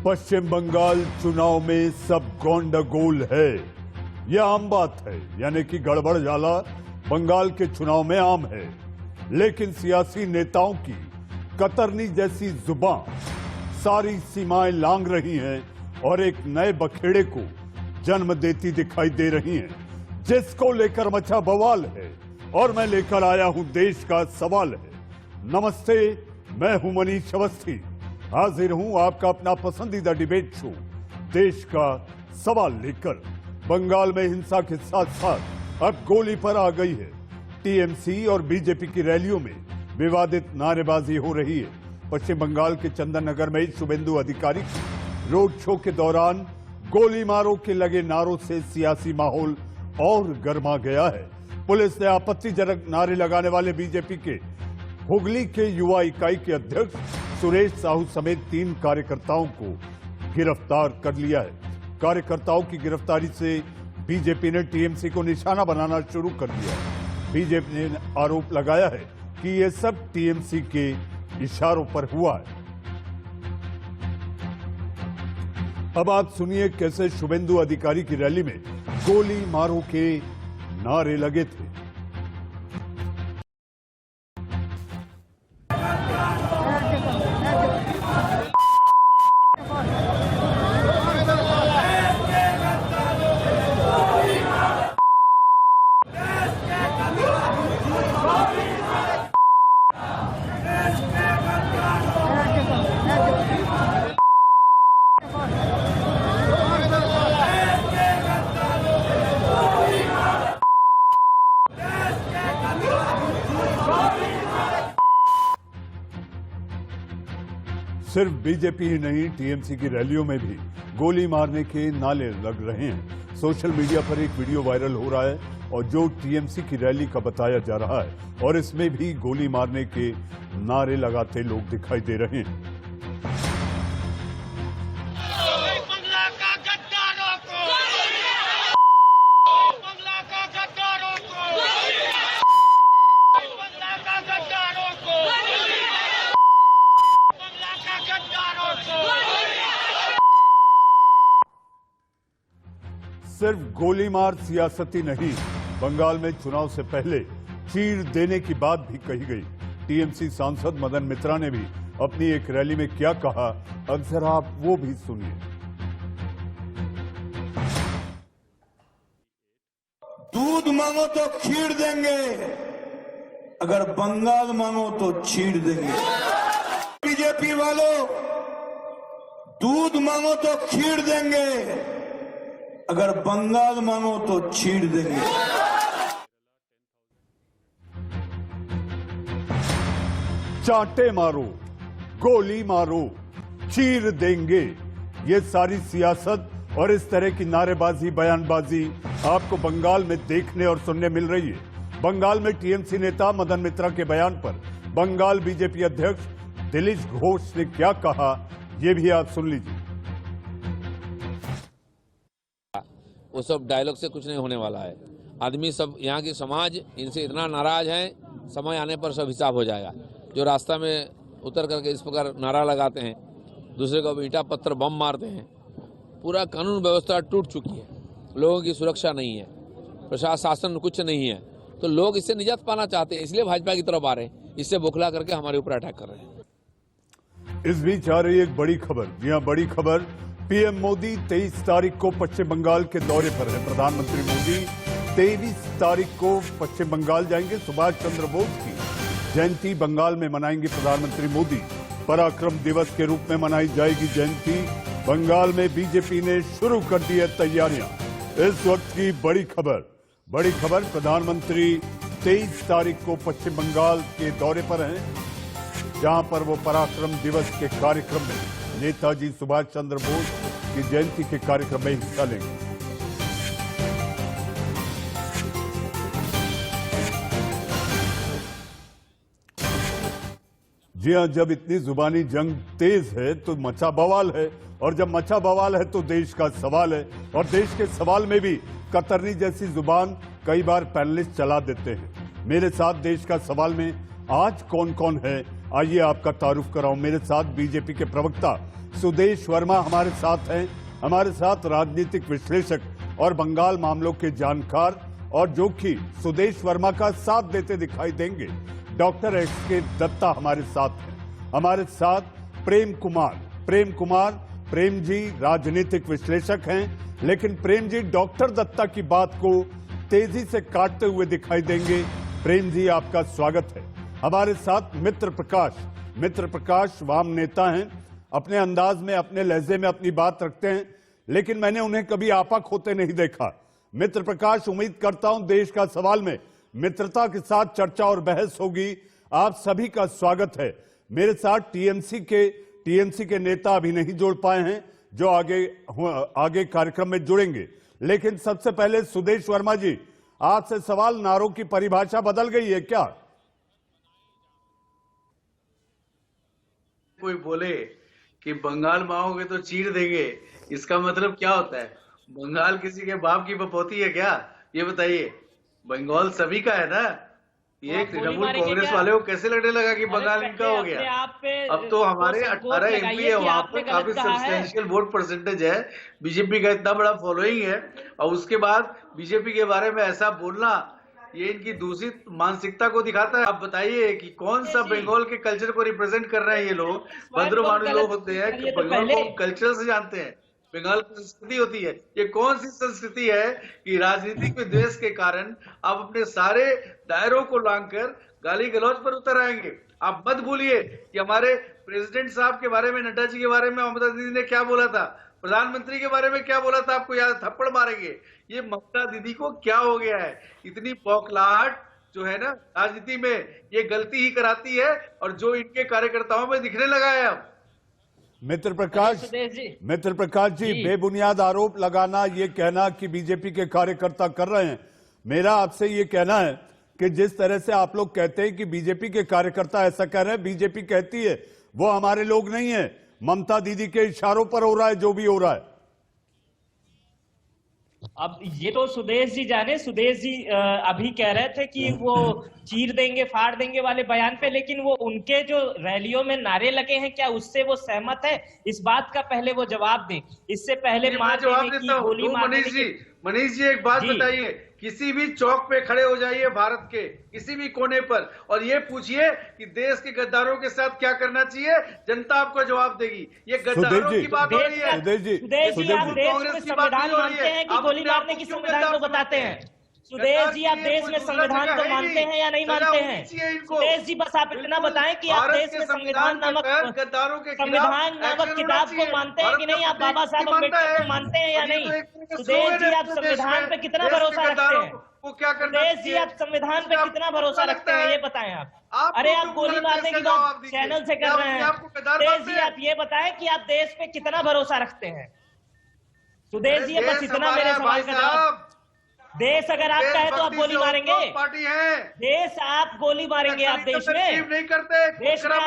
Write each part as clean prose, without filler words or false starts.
पश्चिम बंगाल चुनाव में सब गोंडागोल है, यह आम बात है। यानी कि गड़बड़ झाला बंगाल के चुनाव में आम है, लेकिन सियासी नेताओं की कतरनी जैसी जुबान सारी सीमाएं लांघ रही हैं और एक नए बखेड़े को जन्म देती दिखाई दे रही हैं, जिसको लेकर मचा बवाल है। और मैं लेकर आया हूं देश का सवाल है। नमस्ते, मैं हूं मनीष अवस्थी, हाजिर हूं आपका अपना पसंदीदा डिबेट शो देश का सवाल लेकर। बंगाल में हिंसा के साथ साथ अब गोली पर आ गई है। टीएमसी और बीजेपी की रैलियों में विवादित नारेबाजी हो रही है। पश्चिम बंगाल के चंदन नगर में शुभेंदु अधिकारी की रोड शो के दौरान गोली मारो के लगे नारों से सियासी माहौल और गर्मा गया है। पुलिस ने आपत्तिजनक नारे लगाने वाले बीजेपी के हुगली के युवा इकाई के अध्यक्ष सुरेश साहू समेत 3 कार्यकर्ताओं को गिरफ्तार कर लिया है। कार्यकर्ताओं की गिरफ्तारी से बीजेपी ने टीएमसी को निशाना बनाना शुरू कर दिया है। बीजेपी ने आरोप लगाया है कि यह सब टीएमसी के इशारों पर हुआ है। अब आप सुनिए कैसे शुभेंदु अधिकारी की रैली में गोली मारो के नारे लगे थे। सिर्फ बीजेपी ही नहीं, टीएमसी की रैलियों में भी गोली मारने के नारे लग रहे हैं। सोशल मीडिया पर एक वीडियो वायरल हो रहा है और जो टीएमसी की रैली का बताया जा रहा है और इसमें भी गोली मारने के नारे लगाते लोग दिखाई दे रहे हैं। सिर्फ गोली मार सियासती नहीं, बंगाल में चुनाव से पहले चीर देने की बात भी कही गई। टीएमसी सांसद मदन मित्रा ने भी अपनी एक रैली में क्या कहा, अब जरा आप वो भी सुनिए। दूध मांगो तो खीर देंगे, अगर बंगाल मांगो तो चीर देंगे। बीजेपी वालों, दूध मांगो तो खीर देंगे, अगर बंगाल मांगो तो चीर देंगे। चाटे मारो, गोली मारो, चीर देंगे, ये सारी सियासत और इस तरह की नारेबाजी, बयानबाजी आपको बंगाल में देखने और सुनने मिल रही है। बंगाल में टीएमसी नेता मदन मित्रा के बयान पर बंगाल बीजेपी अध्यक्ष दिलीप घोष ने क्या कहा, ये भी आप सुन लीजिए। वो सब डायलॉग से कुछ नहीं होने वाला है। आदमी सब, यहाँ की समाज इनसे इतना नाराज है, समय आने पर सब हिसाब हो जाएगा। जो रास्ता में उतर करके इस प्रकार नारा लगाते हैं, दूसरे को ईंटा पत्थर बम मारते हैं, पूरा कानून व्यवस्था टूट चुकी है। लोगों की सुरक्षा नहीं है, प्रशासन कुछ नहीं है, तो लोग इससे निजात पाना चाहते हैं, इसलिए भाजपा की तरफ आ रहे हैं। इससे बौखला करके हमारे ऊपर अटैक कर रहे हैं। इस बीच आ रही एक बड़ी खबर, जी हां, बड़ी खबर। पीएम मोदी 23 तारीख को पश्चिम बंगाल के दौरे पर है। प्रधानमंत्री मोदी 23 तारीख को पश्चिम बंगाल जाएंगे। सुभाष चंद्र बोस की जयंती बंगाल में मनाएंगे प्रधानमंत्री मोदी। पराक्रम दिवस के रूप में मनाई जाएगी जयंती। बंगाल में बीजेपी ने शुरू कर दी है तैयारियां। इस वक्त की बड़ी खबर, प्रधानमंत्री 23 तारीख को पश्चिम बंगाल के दौरे पर हैं, जहां पर वो पराक्रम दिवस के कार्यक्रम में नेताजी सुभाष चंद्र बोस की जयंती के कार्यक्रम में हिस्सा लेंगे। जी हां, जब इतनी जुबानी जंग तेज है तो मचा बवाल है, और जब मचा बवाल है तो देश का सवाल है। और देश के सवाल में भी कतरनी जैसी जुबान कई बार पैनलिस्ट चला देते हैं। मेरे साथ देश का सवाल में आज कौन कौन है, आइए आपका तारुफ कराऊं। मेरे साथ बीजेपी के प्रवक्ता सुदेश वर्मा हमारे साथ हैं, हमारे साथ राजनीतिक विश्लेषक और बंगाल मामलों के जानकार, और जो कि सुदेश वर्मा का साथ देते दिखाई देंगे डॉक्टर एस.के. दत्ता हमारे साथ हैं। हमारे साथ प्रेम कुमार प्रेम जी राजनीतिक विश्लेषक हैं, लेकिन प्रेम जी डॉक्टर दत्ता की बात को तेजी से काटते हुए दिखाई देंगे। प्रेम जी आपका स्वागत है। हमारे साथ मित्र प्रकाश वाम नेता हैं, अपने अंदाज में अपने लहजे में अपनी बात रखते हैं, लेकिन मैंने उन्हें कभी आपा खोते नहीं देखा। मित्र प्रकाश, उम्मीद करता हूं देश का सवाल में मित्रता के साथ चर्चा और बहस होगी। आप सभी का स्वागत है। मेरे साथ टीएमसी के नेता अभी नहीं जुड़ पाए हैं, जो आगे कार्यक्रम में जुड़ेंगे। लेकिन सबसे पहले सुदेश वर्मा जी, आपसे सवाल, नारों की परिभाषा बदल गई है क्या? कोई बोले कि बंगाल मांगोगे तो चीर देंगे, इसका मतलब क्या होता है? बंगाल किसी के बाप की बपौती है क्या? ये बताइए। बंगाल सभी का है ना। ये तृणमूल कांग्रेस वाले को कैसे लगने लगा कि बंगाल इनका हो गया? अब तो हमारे 18 एमपी है, वहां पे काफी सब्सटेंशियल वोट परसेंटेज है, बीजेपी का इतना बड़ा फॉलोइंग है, और उसके बाद बीजेपी के बारे में ऐसा बोलना, ये इनकी दूषित मानसिकता को दिखाता है। आप बताइए कि कौन सा बंगाल के कल्चर को रिप्रेजेंट कर रहे हैं ये लोग? भद्रमाणु लोग होते हैं कि बंगाल को कल्चर से जानते हैं, बंगाल की संस्कृति होती है। ये कौन सी संस्कृति है कि राजनीतिक विद्वेष के कारण आप अपने सारे दायरों को लांघकर गाली गलौज पर उतर आएंगे? आप मत भूलिए कि हमारे प्रेसिडेंट साहब के बारे में, नड्डा जी के बारे में ममता दीदी ने क्या बोला था, प्रधानमंत्री के बारे में क्या बोला था, आपको याद? थप्पड़ मारेंगे। ये ममता दीदी को क्या हो गया है? इतनी बौखलाहट जो है ना राजनीति में, ये गलती ही कराती है, और जो इनके कार्यकर्ताओं में दिखने लगा है अब। मित्र प्रकाश जी, बेबुनियाद आरोप लगाना, ये कहना कि बीजेपी के कार्यकर्ता कर रहे हैं, मेरा आपसे ये कहना है कि जिस तरह से आप लोग कहते हैं कि बीजेपी के कार्यकर्ता ऐसा कह रहे हैं, बीजेपी कहती है वो हमारे लोग नहीं है, ममता दीदी के इशारों पर हो रहा है जो भी हो रहा है। अब ये तो सुदेश जी जाने। सुदेश जी अभी कह रहे थे कि वो चीर देंगे फाड़ देंगे वाले बयान पे, लेकिन वो उनके जो रैलियों में नारे लगे हैं, क्या उससे वो सहमत है? इस बात का पहले वो जवाब दें। इससे पहले मार देने की, गोली मारने की। मनीष जी एक बात बताइए, किसी भी चौक पे खड़े हो जाइए भारत के किसी भी कोने पर, और ये पूछिए कि देश के गद्दारों के साथ क्या करना चाहिए, जनता आपको जवाब देगी। ये गद्दारों की बात हो रही है। सुदेश जी, आप देश में संविधान मानते हैं कि गोली मारने की संविधान को बताते हैं? सुदेश जी, आप देश में संविधान को मानते हैं या नहीं मानते हैं? सुदेश जी, बस आप इतना बताएं कि आप देश में संविधान नामक किताब को मानते हैं कि नहीं? आप बाबा साहब अम्बेडकर को मानते हैं या नहीं? सुदेश जी, आप संविधान पे कितना भरोसा रखते हैं? सुदेश जी, आप संविधान पे कितना भरोसा रखते हैं, ये बताएं आप। अरे आप गोली मारने की बात चैनल से कर रहे हैं। सुदेश जी, आप ये बताएं कि आप देश पे कितना भरोसा रखते हैं? सुदेश जी, बस इतना मेरे सवाल का जवाब। देश अगर आपका है तो आप गोली मारेंगे? पार्टी है देश, आप गोली मारेंगे? आप देश में नहीं करते, देश में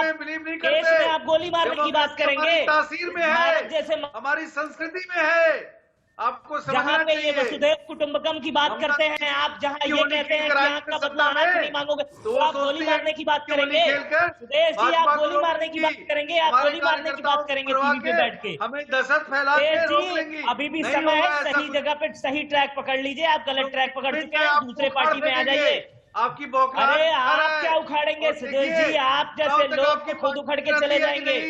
आप गोली मारने की बात करेंगे? तासीर में है, जैसे हमारी संस्कृति में है। आपको जहाँ पे ये वसुधैव कुटुंबकम की बात करते हैं आप, जहाँ ये कहते हैं कि आंख का बदला आंख नहीं मांगोगे, तो आप गोली मारने की बात करेंगे? सुदेश जी, आप गोली मारने की बात करेंगे? आप गोली मारने की बात करेंगे टीवी पे बैठ के? हमें दहशत फैला के रोक लेंगी। अभी भी समय है, सही जगह पे सही ट्रैक पकड़ लीजिए। आप गलत ट्रैक पकड़ चुके हैं, दूसरे पार्टी में आ जाइए। आपकी बौखलाहट। अरे आप क्या उखाड़ेंगे सुदेश जी? आप जैसे लोग के खुद उखड़ के चले जाएंगे।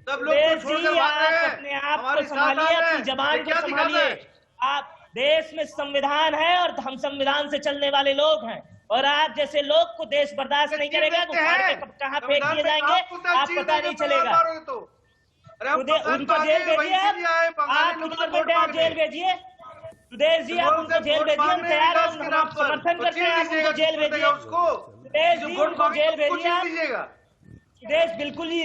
सुदेश जी, आप अपने आप को संभालिए, अपनी जबान को संभालिए। आप देश में संविधान है और हम संविधान से चलने वाले लोग हैं, और आप जैसे लोग को देश बर्दाश्त नहीं करेगा। कहाँ फेंक दिए जाएंगे आप पता नहीं चलेगा। उनको जेल भेजिए, आप उनको जेल भेजिए। सुदेश जी, आप उनको जेल भेजिए, हम तैयार हैं, हम समर्थन करते हैं, आप उनको जेल भेजिए। सुदेश जी, उनको जेल भेजिए आप। सुदेश, बिल्कुल ही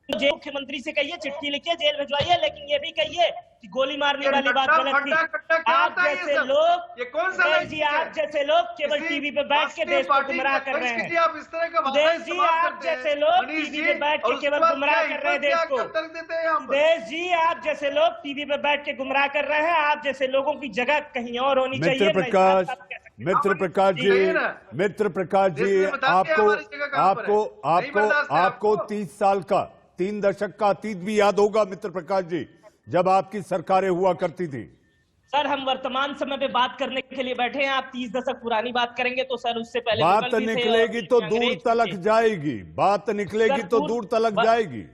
मुख्यमंत्री से कहिए, चिट्ठी लिखिए, जेल भिजवाइए, लेकिन ये भी कहिए कि गोली मारने वाली बात गलत थी। आप जैसे लोग, ये कौन सा जी, आप जैसे लोग केवल टीवी पे बैठ के देश को गुमराह कर रहे हैं। सुदेश जी, आप जैसे लोग टीवी पे बैठ के केवल गुमराह कर रहे हैं देश को। सुदेश जी, आप जैसे लोग टीवी पे बैठ के गुमराह कर रहे हैं। आप जैसे लोगों की जगह कहीं और होनी चाहिए। मित्र प्रकाश जी, आपको 30 साल का 3 दशक का अतीत भी याद होगा मित्र प्रकाश जी, जब आपकी सरकारें हुआ करती थी। सर हम वर्तमान समय पे बात करने के लिए बैठे हैं, आप 30 दशक पुरानी बात करेंगे तो सर उससे पहले बात मुगल भी थे निकलेगी और तो अंग्रेज दूर भी तलक थे। जाएगी, बात निकलेगी सर, तो दूर तलक जाएगी।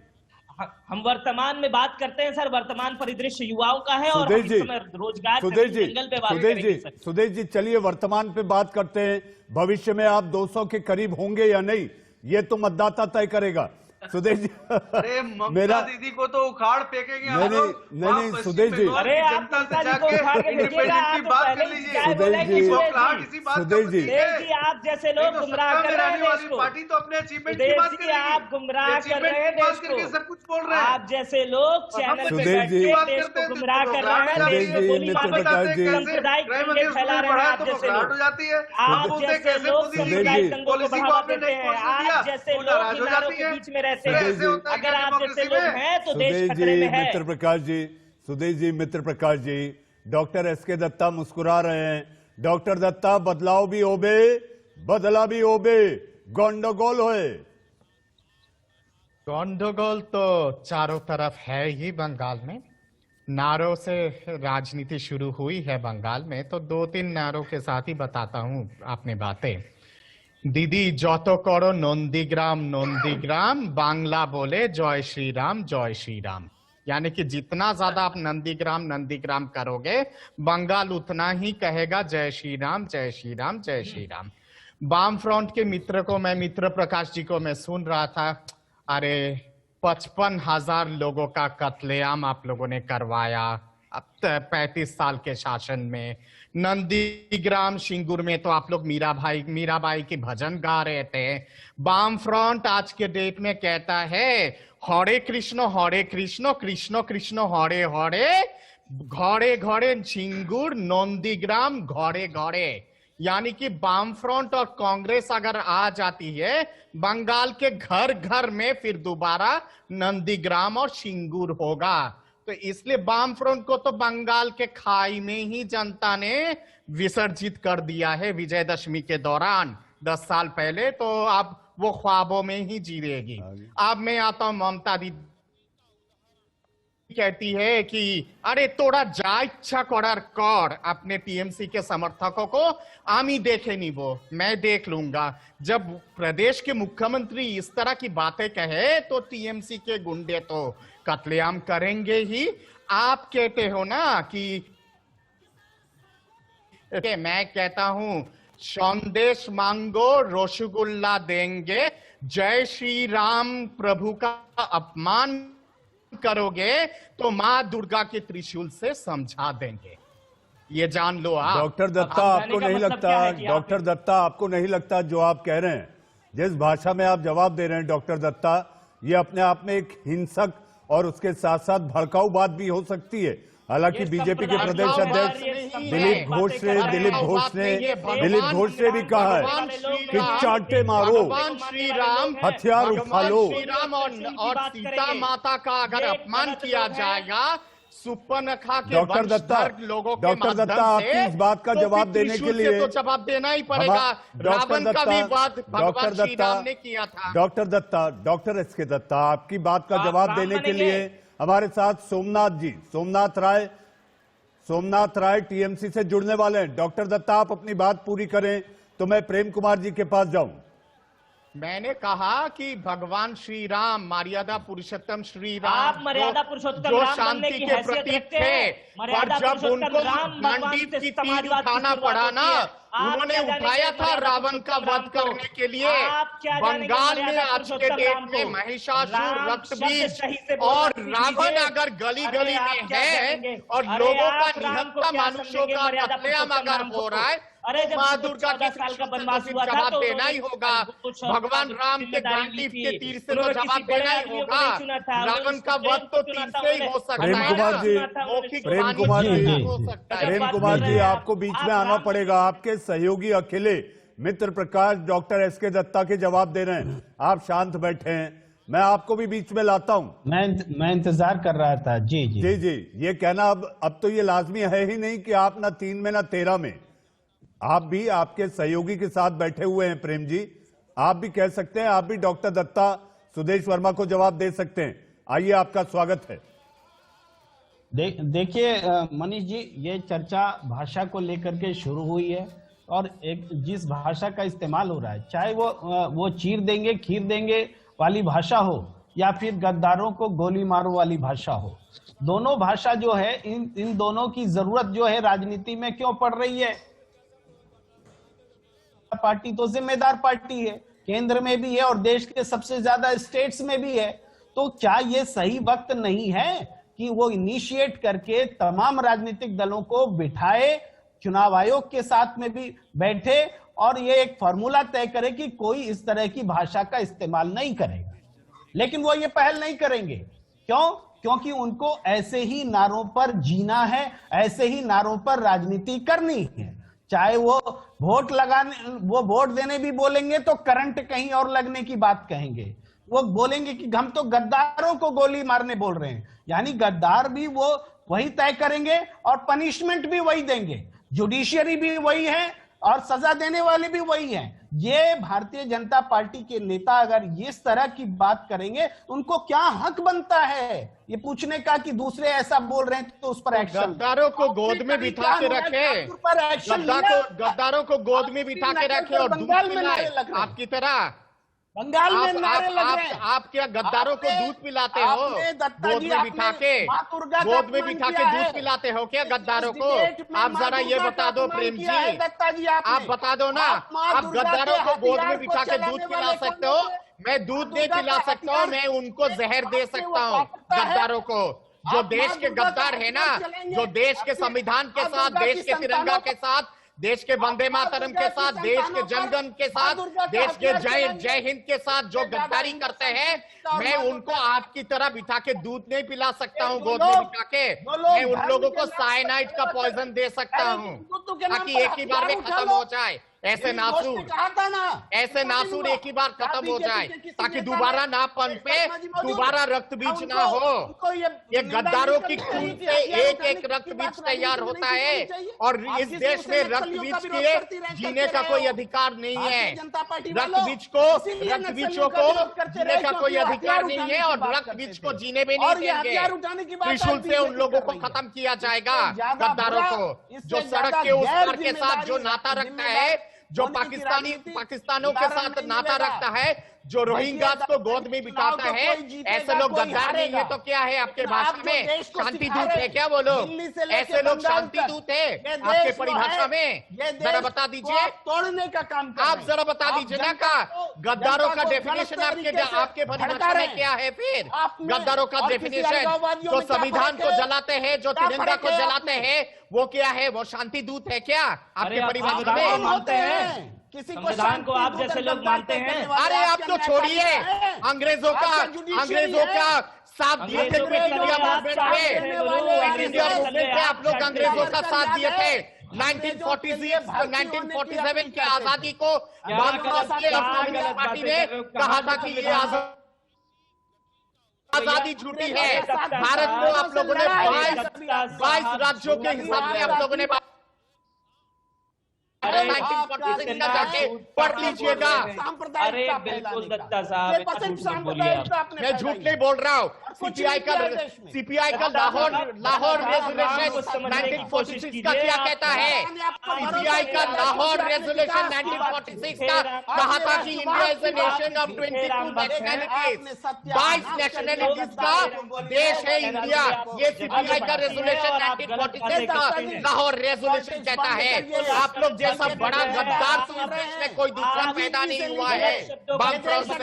हम वर्तमान में बात करते हैं सर, वर्तमान परिदृश्य युवाओं का है और हम सुदेश इस जी, समय रोजगार सुदेश जी, जंगल पे बात सुदेश करेंगे जी, सर। सुदेश जी, चलिए वर्तमान पे बात करते हैं। भविष्य में आप 200 के करीब होंगे या नहीं, ये तो मतदाता तय करेगा। सुदेश जी, अरे ममता दीदी को तो उखाड़ फेंकेंगे हम लोग। नहीं, सुदेश जी, अरे आप जनता से ममता जी को उखाड़ के जाके भेजिएगा, इंडिपेंडेंट की आप तो बात पहले कर ही लीजिए। क्या बोलेंगे सुदेश जी, उखाड़ इसी बात का सुदेश जी, प्रतीक है। सुदेश जी, आप जैसे लोग तो गुमराह सत्ता कर में रहे हैं रहने देश वाली को। पार्टी तो अपने अचीवमेंट की सुदेश बात जी, करेगी। आप गुमराह कर रहे हैं की बात देश करके को। सब कुछ बोल रहे हैं। आप जैसे लोग चैनल पे सुदेश बैठ जी, के देश को गुमराह कर रहे हैं, सुदेश देश में जी, गोली मित्र मार प्रकाश जी, सांप्रदायिक दंगे फैला रहे हैं आप जैसे लोग। हो जाती है। आप बोलते हैं जैसे कैसे लोग मोदी जी सांप्रदायिक जी, दंगों को पॉलिसी को बढ़ावा आपने देते हैं, नहीं पहुंच दिया, आप जैसे वो लोग नाराज हो किनारों जाती के है। बीच में रहते सुदेश हैं। जी, होता है अगर आप जैसे डेमोक्रेसी लोग में। हैं तो देश सुदेश खतरे जी, में है। मित्र प्रकाश जी, सुदेश जी, मित्र प्रकाश जी, डॉक्टर एसके दत्ता मुस्कुरा रहे हैं। डॉक्टर दत्ता, बदलाव भी होबे, बदला भी होबे, गंडगोल होए। गंडगोल तो चारों तरफ है ही बंगाल में। नारों से राजनीति शुरू हुई है बंगाल में, तो 2-3 नारों के साथ ही बताता हूं आपने बातें। दीदी যত करो नंदीग्राम नंदीग्राम, बांग्ला बोले जय श्री राम जय श्री राम। यानी कि जितना ज्यादा आप नंदीग्राम नंदीग्राम करोगे, बंगाल उतना ही कहेगा जय श्री राम जय श्री राम जय श्री राम। वाम फ्रंट के मित्र को मैं, मित्र प्रकाश जी को मैं सुन रहा था, अरे 55,000 लोगों का कत्लेआम आप लोगों ने करवाया अब 35 साल के शासन में। नंदीग्राम सिंगूर में तो आप लोग मीराबाई की भजन गा रहे थे। वाम फ्रंट आज के डेट में कहता है हरे कृष्ण कृष्ण कृष्ण हरे हरे, घरे घरे सिंगूर, नंदीग्राम घरे घरे। यानी कि वाम फ्रंट और कांग्रेस अगर आ जाती है बंगाल के घर घर में, फिर दोबारा नंदीग्राम और सिंगूर होगा। तो इसलिए वाम फ्रंट को तो बंगाल के खाई में ही जनता ने विसर्जित कर दिया है विजयदशमी के दौरान 10 साल पहले। तो अब वो ख्वाबों में ही जी रहेगी। अब मैं आता हूं, ममता दीदी कहती है कि अरे तोड़ा जा इच्छा करार कर। अपने टीएमसी के समर्थकों को आमी देखे नहीं, वो मैं देख लूंगा। जब प्रदेश के मुख्यमंत्री इस तरह की बातें कहे तो टीएमसी के गुंडे तो कत्लेआम करेंगे ही। आप कहते हो ना कि मैं कहता हूं संदेश मांगो रसगुल्ला देंगे, जय श्री राम प्रभु का अपमान करोगे तो मां दुर्गा के त्रिशूल से समझा देंगे, ये जान लो आप। डॉक्टर दत्ता, आपको नहीं लगता, डॉक्टर दत्ता, आपको नहीं लगता जो आप कह रहे हैं, जिस भाषा में आप जवाब दे रहे हैं डॉक्टर दत्ता, ये अपने आप में एक हिंसक और उसके साथ साथ भड़काऊ बात भी हो सकती है। हालांकि बीजेपी के प्रदेश अध्यक्ष दिलीप घोष ने भी कहा है कि चांटे मारो, भगवान श्री राम, हथियार उठा लो। श्री राम और सीता माता का अगर अपमान किया जाएगा सुपर्णखा के डॉक्टर दत्ता, लोगों के डॉक्टर दत्ता, आपकी इस बात का जवाब देने के लिए तो जवाब देना ही पड़ेगा। रावण का विवाद भगवान श्री राम ने किया था। Doctor Datta, doctor SK Datta, आपकी बात का जवाब देने के लिए हमारे साथ सोमनाथ जी, सोमनाथ राय टीएमसी से जुड़ने वाले हैं। डॉक्टर दत्ता, आप अपनी बात पूरी करें तो मैं प्रेम कुमार जी के पास जाऊं। मैंने कहा कि भगवान श्री राम, मर्यादा पुरुषोत्तम श्री राम, आप मर्यादा पुरुषोत्तम जो राम बनने शांति की के हैसियत प्रतीक रखते थे, हैं। पर मर्यादा जब पुरुषोत्तम उनको राम भगवान मंडीप से की तीर समाजवाद की उठाना शुरुआत पड़ा ना, होती है। आप उन्होंने क्या उठाया जानेंगे था मर्यादा रावण का पुरुषोत्तम वध राम को? करने के लिए। आप क्या जानेंगे बंगाल में मर्यादा आज के पुरुषोत्तम डेट राम में को? महिषासुर, राम रक्तबीज शब्द सही से बोलना और सीख रावण लीजिए। अगर गली अरे गली आप में क्या है जानेंगे? और अरे लोगों आप का राम को निहत्था क्या मनुष्यों समझेंगे का मर्यादा कत्लेआम पुरुषोत्तम अगर राम हो को? रहा है अरे तो जब माँ उनको दुर्गा 14 के साल का त्रिशूल से वनवास तो हुआ था जवाब तो देना ही उन्होंने होगा। कुछ और भगवान राम के जिम्मेदारी ली गांडीव थी। के तीर से तो उन्होंने जवाब किसी बड़े देना ही आदमियों को होगा। नहीं चुना था, उन्होंने रावण का प्रेम वध तो को चुना तीर था, से ही हो सकता है। प्रेम कुमार जी, मौखिक प्रेम वाणी कुमार से जी, हो सकता है। प्रेम कुमार जी, आपको बीच में आना पड़ेगा। आपके सहयोगी अकेले मित्र प्रकाश डॉक्टर एसके दत्ता के जवाब दे रहे हैं, आप शांत बैठे हैं, मैं आपको भी बीच में लाता हूं। मैं इंतजार कर रहा था। जी जी जी जी, ये कहना अब तो ये लाजमी है ही नहीं कि आप ना 3 में ना 13 में, आप भी आपके सहयोगी के साथ बैठे हुए हैं। प्रेम जी, आप भी कह सकते हैं, आप भी डॉक्टर दत्ता सुदेश वर्मा को जवाब दे सकते हैं। आइए, आपका स्वागत है। देखिए मनीष जी, ये चर्चा भाषा को लेकर के शुरू हुई है और एक जिस भाषा का इस्तेमाल हो रहा है, चाहे वो चीर देंगे खीर देंगे वाली भाषा हो या फिर गद्दारों को गोली मारो वाली भाषा हो, दोनों भाषा जो है इन दोनों की जरूरत जो है राजनीति में क्यों पड़ रही है। पार्टी तो जिम्मेदार पार्टी है, केंद्र में भी है और देश के सबसे ज्यादा स्टेट्स में भी है। तो क्या ये सही वक्त नहीं है कि वो इनिशिएट करके तमाम राजनीतिक दलों को बिठाए, चुनाव आयोग के साथ में भी बैठे और ये एक फॉर्मूला तय करे कि कोई इस तरह की भाषा का इस्तेमाल नहीं करेगा। लेकिन वो ये पहल नहीं करेंगे। क्यों? क्योंकि उनको ऐसे ही नारों पर जीना है, ऐसे ही नारों पर राजनीति करनी है। चाहे वो वोट देने भी बोलेंगे तो करंट कहीं और लगने की बात कहेंगे। वो बोलेंगे कि हम तो गद्दारों को गोली मारने बोल रहे हैं, यानी गद्दार भी वो वही तय करेंगे और पनिशमेंट भी वही देंगे, जुडिशियरी भी वही है और सजा देने वाले भी वही हैं। ये भारतीय जनता पार्टी के नेता अगर इस तरह की बात करेंगे, उनको क्या हक बनता है ये पूछने का कि दूसरे ऐसा बोल रहे हैं तो उस पर एक्शन। गद्दारों को गोद में बिठा के रखे, गद्दारों को गोद में बिठा के रखे और बंगाल में नारे लग रहे आपकी तरह। बंगाल में नारे लग रहे हैं। आप क्या गद्दारों को दूध पिलाते हो? गोद में बिठा के, गोद में बिठा के दूध पिलाते हो क्या गद्दारों को? आप जरा ये बता दो प्रेम जी, आप बता दो ना, आप गद्दारों को गोद में बिठा के दूध पिला सकते हो? मैं दूध नहीं पिला सकता हूँ, मैं उनको जहर दे सकता हूँ गद्दारों को। जो देश के गद्दार है ना, जो देश के संविधान के साथ, देश के तिरंगा के साथ, देश के वंदे मातरम के साथ, देश के जनगण के साथ, देश के जय हिंद के साथ जो गद्दारी करते हैं, मैं उनको आपकी तरह बिठा के दूध नहीं पिला सकता हूँ गोद में बिठा के। मैं उन लोगों को साइनाइड का पॉइजन दे सकता हूँ ताकि एक ही बार में खत्म हो जाए। ऐसे नासूर एक ही बार खत्म हो जाए ताकि दोबारा ना पनपे, दोबारा रक्त बीज ना हो। ये गद्दारों की खून से एक एक रक्त बीज तैयार होता है और इस देश में रक्त बीज के जीने का कोई अधिकार नहीं है। रक्त बीजों को जीने का कोई अधिकार नहीं है और रक्त बीज को जीने भी नहीं देंगे। त्रिशूल से उन लोगों को खत्म किया जाएगा, गद्दारों को, जो सड़क के उस पार के साथ जो नाता रखता है, जो पाकिस्तानों के साथ नाता रखता है, जो रोहिंग्यास को गोद में बिठाता है। ऐसे लोग गद्दार नहीं है तो क्या है आपके भाषा में? शांति दूत है क्या वो लोग? ऐसे लोग शांति दूत है आपके परिभाषा में? जरा बता दीजिए, तोड़ने का काम आप जरा बता दीजिए ना का गद्दारों का डेफिनेशन आपके परिभाषा में क्या है? फिर गद्दारों का डेफिनेशन, जो संविधान को जलाते हैं, जो तिरंगा को जलाते हैं, वो क्या है? वो शांति दूत है क्या आपके परिभाषा में? मानते हैं किसी संविधान को आप जैसे लोग मानते हैं? अरे आप तो छोड़िए, अंग्रेजों का साथ दिए थे इंडिया मूवमेंट में, आप लोग अंग्रेजों का साथ दिए थे 1947 की आजादी को। पार्टी ने कहा था कि ये आजादी झूठी है। भारत को आप लोगों ने 22 राज्यों के हिसाब से आप लोगों ने 1946 का जाके पढ़ लीजिएगा। अरे बिल्कुल दत्ता साहब, मैं झूठ नहीं बोल रहा हूँ। सीपीआई का लाहौर रेजोल्यूशन 1946 का क्या कहता है? सीपीआई का लाहौर रेजोल्यूशन 1946 का कहा था कि India is a nation of 22 nationalities, 22 nationalities का देश है इंडिया। ये सीपीआई का रेजोल्यूशन 1946 का लाहौर रेजोल्यूशन कहता है। आप लोग जैसा बड़ा गद्दार तो इस देश में कोई दूसरा पैदा नहीं हुआ है। वामफ्रंट से